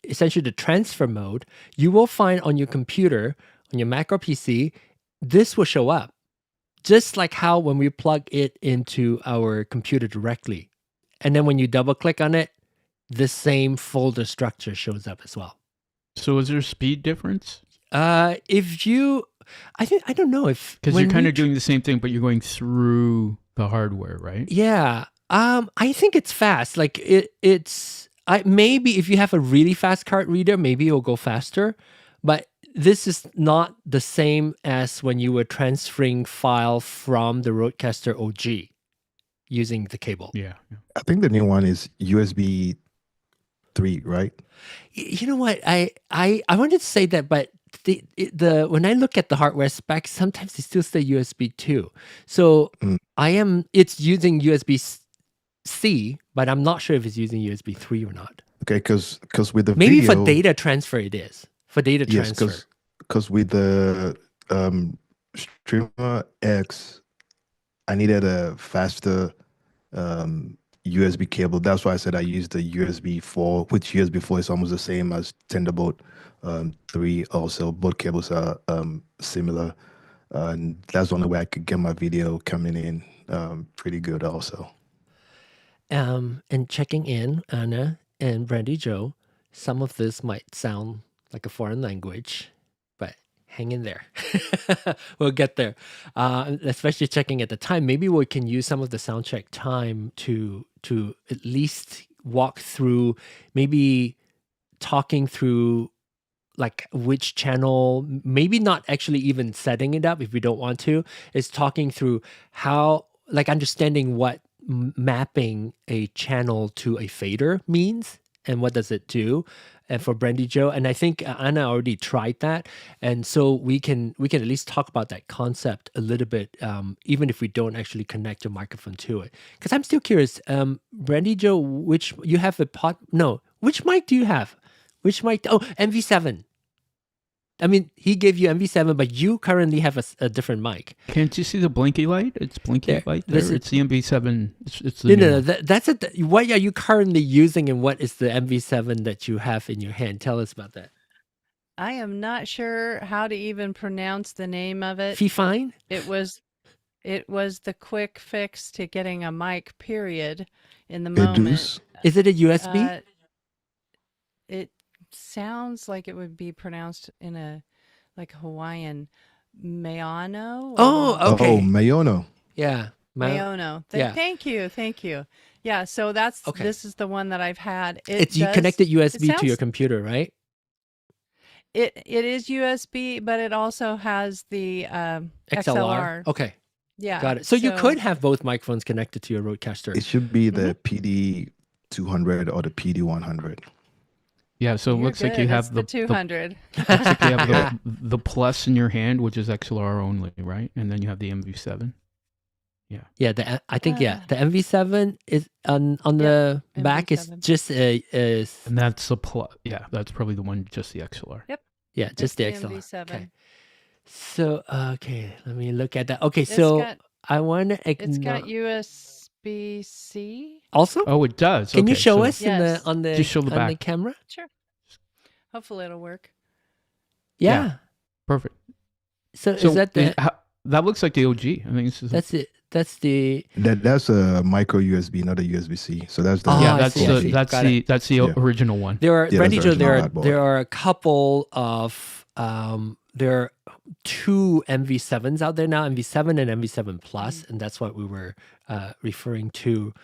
essentially the transfer mode, you will find on your computer, on your Mac or PC, this will show up. Just like how when we plug it into our computer directly. And then when you double click on it, the same folder structure shows up as well. So is there a speed difference? I don't know if because you're kind of doing the same thing, but you're going through the hardware, right? Yeah. I think it's fast. Like maybe if you have a really fast card reader, maybe it'll go faster. But this is not the same as when you were transferring file from the RØDECaster OG using the cable. Yeah. I think the new one is USB 3, right? You know what? I wanted to say that, but when I look at the hardware specs, sometimes they still say USB 2. So it's using USB-C, but I'm not sure if it's using USB 3 or not. Okay, because with the maybe video, for data transfer it is. For data transfer. Because with the Streamer X, I needed a faster USB cable. That's why I said I used the USB 4, which USB 4 is almost the same as Thunderbolt 3 also. Both cables are similar. And that's the only way I could get my video coming in pretty good also. And checking in, Anna and Brandy Joe, some of this might sound like a foreign language, but hang in there. We'll get there. Especially checking at the time. Maybe we can use some of the sound check time to at least walk through, maybe talking through like which channel, maybe not actually even setting it up if we don't want to, is talking through how, like understanding what mapping a channel to a fader means and what does it do. And for Brandy Joe, and I think Anna already tried that, and so we can at least talk about that concept a little bit, even if we don't actually connect your microphone to it. Because I'm still curious, Brandy Joe, which mic do you have? Which mic? Oh, MV7. I mean, he gave you MV7, but you currently have a different mic. Can't you see the blinky light? It's blinking light there. It's the MV7. It's the no. That's it. What are you currently using, and what is the MV7 that you have in your hand? Tell us about that. I am not sure how to even pronounce the name of it. Fifine? It was the quick fix to getting a mic, period, in the moment. Is it a USB? It sounds like it would be pronounced in a like Hawaiian Mayono. Oh, okay. Oh, Mayono. Yeah. Mayono. Thank you. Yeah, so this is the one that I've had. You connected USB to your computer, right? It is USB, but it also has the XLR. Okay. Yeah. Got it. So you could have both microphones connected to your RØDECaster. It should be the PD 200 or the PD 100. Yeah, so it looks like you have the 200. Looks like you have the plus in your hand, which is XLR only, right? And then you have the MV7. Yeah. Yeah, I think the MV7 is on the back is just and that's the plus. Yeah, that's probably the one, just the XLR. Yep. Yeah, just the XLR. MV7. Okay. So let me look at that. Okay, so I want to It's got USB USB-C. Also, Oh, it does. can you Okay, show so us in the Yes. on the Just show the on the back. camera? Sure. Hopefully it'll work. Yeah. Perfect. So, So is that the that looks like the OG. I think this is. that's it? That's the That's a micro USB, not a USB-C. So that's the Oh, yeah, I that's see, I see. that's Got the that's the Yeah. original one. there are Yeah, Randy that's the Joe, there original are bad boy. there are a couple of there are 2 MV7s out there now, MV7 and MV7 Plus, and that's what we were referring to.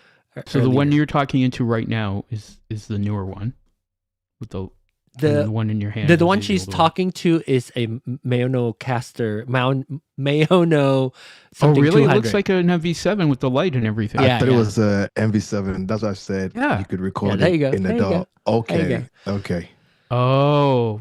So the one earlier. you're talking into right now is the newer one, with the and then the one in your hand. the is one the she's older one. talking to is a RØDECaster Mayono Oh, something really? It 200. looks like an MV7 with the light and everything. Yeah, I thought yeah. it was a MV7. That's why I said Yeah. you could record there it you go, in the there you go, DAW. there you Okay. Okay. Oh,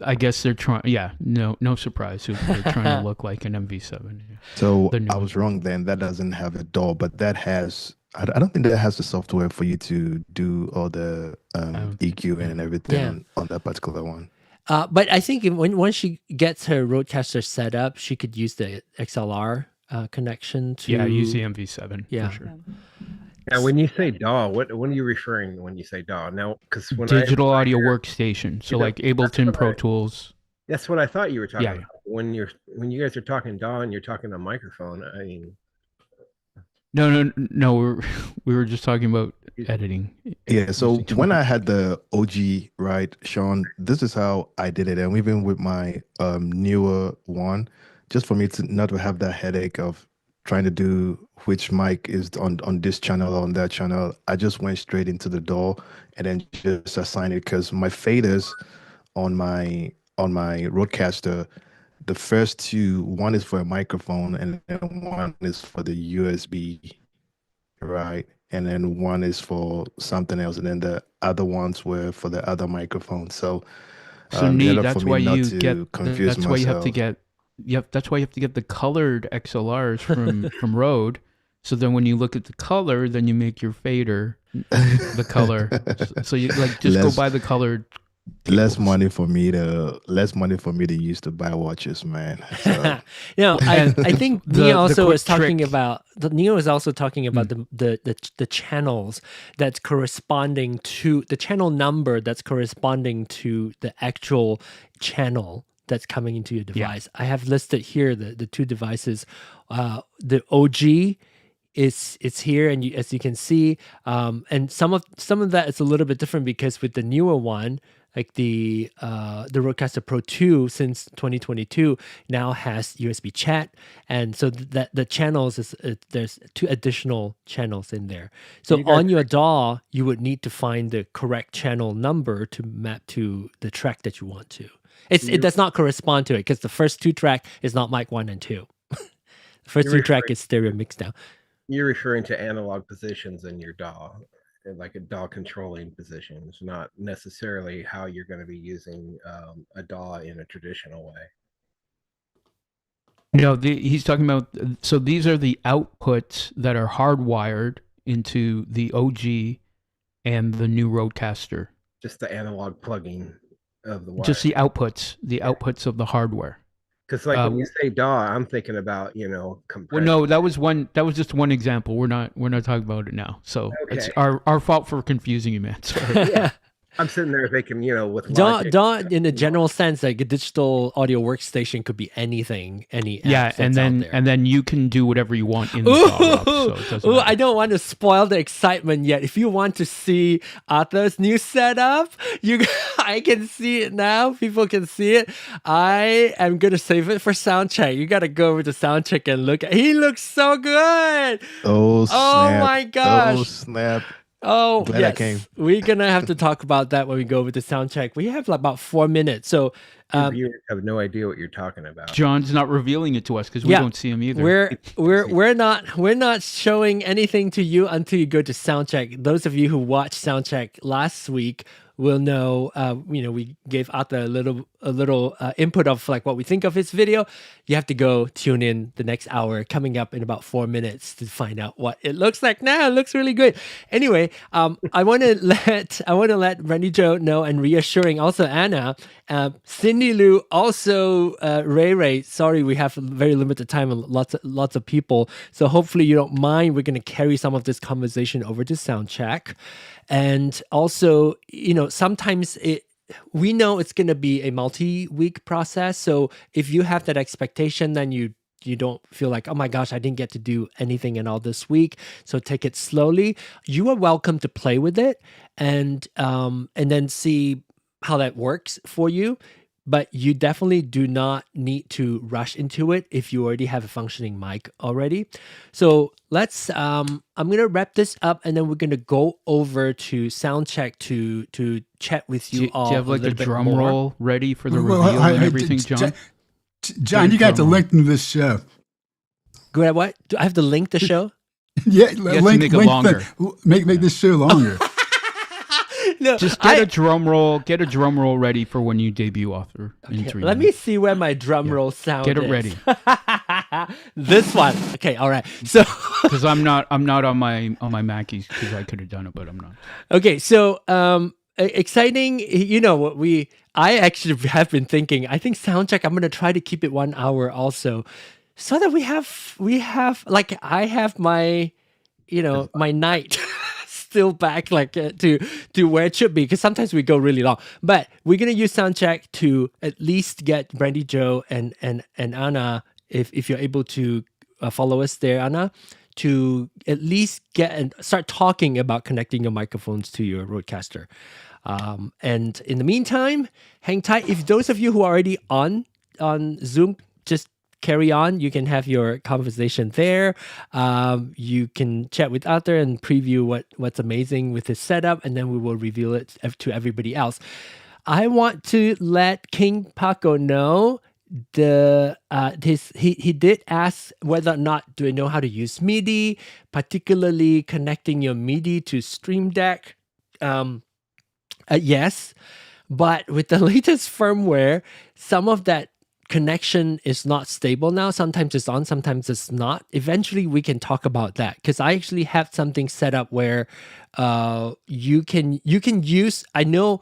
I guess they're trying. Yeah, no surprise. They're trying to look like an MV7. Yeah. So The new I was wrong then. That doesn't have a DAW, but that has. I don't think that has the software for you to do all the EQ and everything Yeah. on that particular one. But I think once she gets her RØDECaster set up, she could use the XLR connection to use the MV7. Yeah. For sure. Now, when you say DAW, what are you referring to when you say DAW? Now, because when Digital I audio hear- workstation. So You know, like Ableton, that's Pro what I- Tools. That's what I thought you were talking Yeah. about. When you guys are talking DAW and you're talking a microphone, I mean, No. We were just talking about editing. Yeah, so Using when tools. I had the OG, right, Sean, this is how I did it. And even with my newer one, just for me to not to have that headache of trying to do which mic is on this channel or on that channel, I just went straight into the DAW and then just assigned it because my faders on my RØDECaster, the first 2, one is for a microphone and then one is for the USB, right? And then one is for something else, and then the other ones were for the other microphone. So, So in neat. order That's for me why not you to get. confuse That's why you have to myself. get. Yep. That's why you have to get the colored XLRs from Rode. So then when you look at the color, then you make your fader the color. So you like just Less- go buy the colored. less cables. money for me to use to buy watches, man. So, I think the Nia also quick was talking trick- about Nia was also talking about the channels that's corresponding to the channel number that's corresponding to the actual channel that's coming into your device. I have listed here the 2 devices. The OG it's here, and as you can see, and some of that is a little bit different because with the newer one, like the RØDECaster Pro 2 since 2022 now has USB chat, and so that the channels is there's 2 additional channels in there. So You guys- on your DAW, you would need to find the correct channel number to map to the track that you want to. It does not correspond to it because the first 2 track is not mic 1 and 2. The first You're 2 track referring- is stereo mixed down. you're referring to analog positions in your DAW, like a DAW controlling positions, not necessarily how you're going to be using a DAW in a traditional way. No, he's talking about. So these are the outputs that are hardwired into the OG and the new RØDECaster. Just the analog plugging of the wire. Just the outputs of the hardware. Because like when you say DAW, I'm thinking about, Well, compression. no, that was just one example. We're not talking about it now. So it's Okay. our fault for confusing you, man. Sorry. I'm sitting there thinking, with DAW, Logic. DAW in a general sense, like a digital audio workstation could be anything, any app Yeah, that's and out there. then you can do whatever you want in the DAW, Rob, so it doesn't Ooh, matter. I don't want to spoil the excitement yet. If you want to see Arthur's new setup, I can see it now. People can see it. I am gonna save it for soundcheck. You gotta go over to soundcheck and look. He looks so good. oh snap! my gosh. Oh snap! Oh, Glad I yes. came. We're gonna have to talk about that when we go over to soundcheck. We have like about 4 minutes. So Your viewers have no idea what you're talking about. John's not revealing it to us because we Yeah. don't see him either. we're not showing anything to you until you go to soundcheck. Those of you who watched soundcheck last week will know. We gave Arthur a input of like what we think of his video, you have to go tune in the next hour coming up in about 4 minutes to find out what it looks like. Now it looks really good. Anyway, I want to let Randy Joe know, and reassuring also Anna, Cindy Lou, also Ray Ray. Sorry, we have very limited time and lots of people. So hopefully you don't mind. We're going to carry some of this conversation over to Soundcheck. And also, sometimes we know it's going to be a multi-week process. So if you have that expectation, then you don't feel like, oh my gosh, I didn't get to do anything in all this week. So take it slowly. You are welcome to play with it and then see how that works for you. But you definitely do not need to rush into it if you already have a functioning mic already. So let's, I'm going to wrap this up, and then we're going to go over to Soundcheck to chat with you all. Do you have like a drum roll ready for the Well, reveal and everything, John? John, you got to link to this show. Go ahead, what? Do I have to link the show? Yeah, make it longer. Make this show longer. No, just get a drum roll. Get a drum roll ready for when you debut author. In 3 let minutes. me see where my drum roll sound Get it is. ready. This one. Okay, all right. So because I'm not on my Mackies, because I could have done it, but I'm not. okay, so exciting. I actually have been thinking. I think Soundcheck, I'm going to try to keep it 1 hour also, so that we have like I have my my night still back like to where it should be, because sometimes we go really long. But we're gonna use Soundcheck to at least get Brandy Joe and Anna, if you're able to follow us there, Anna, to at least get and start talking about connecting your microphones to your RØDECaster. And in the meantime, hang tight. If those of you who are already on Zoom, just carry on. You can have your conversation there. You can chat with Arthur and preview what's amazing with his setup, and then we will reveal it to everybody else. I want to let King Paco know he did ask whether or not do I know how to use MIDI, particularly connecting your MIDI to Stream Deck. Yes, but with the latest firmware, some of that connection is not stable now. Sometimes it's on, sometimes it's not. Eventually we can talk about that, because I actually have something set up where you can use, I know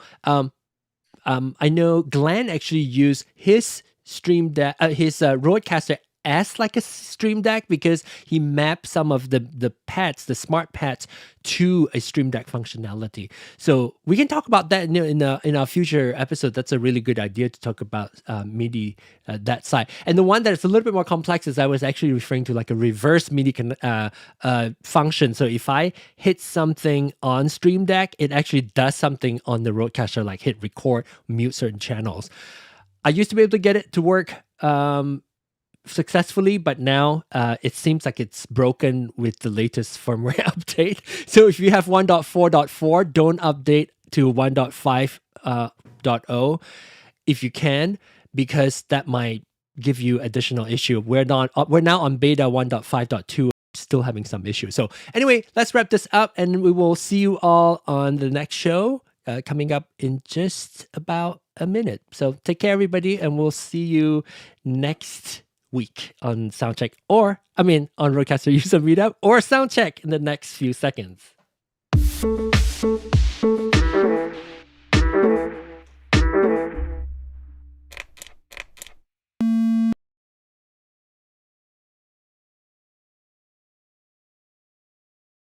Glenn actually used his Stream Deck, his RØDECaster as like a Stream Deck, because he mapped some of the pads, the smart pads, to a Stream Deck functionality. So we can talk about that in our future episode. That's a really good idea to talk about MIDI that side. And the one that is a little bit more complex is I was actually referring to like a reverse MIDI function. So if I hit something on Stream Deck, it actually does something on the RØDECaster, like hit record, mute certain channels. I used to be able to get it to work successfully, but now it seems like it's broken with the latest firmware update. So if you have 1.4.4, don't update to 1.5.0 if you can, because that might give you additional issue. We're now on beta 1.5.2, still having some issues. So anyway, let's wrap this up, and we will see you all on the next show coming up in just about a minute. So take care, everybody, and we'll see you next week on Soundcheck, on RØDECaster User Meetup or Soundcheck in the next few seconds.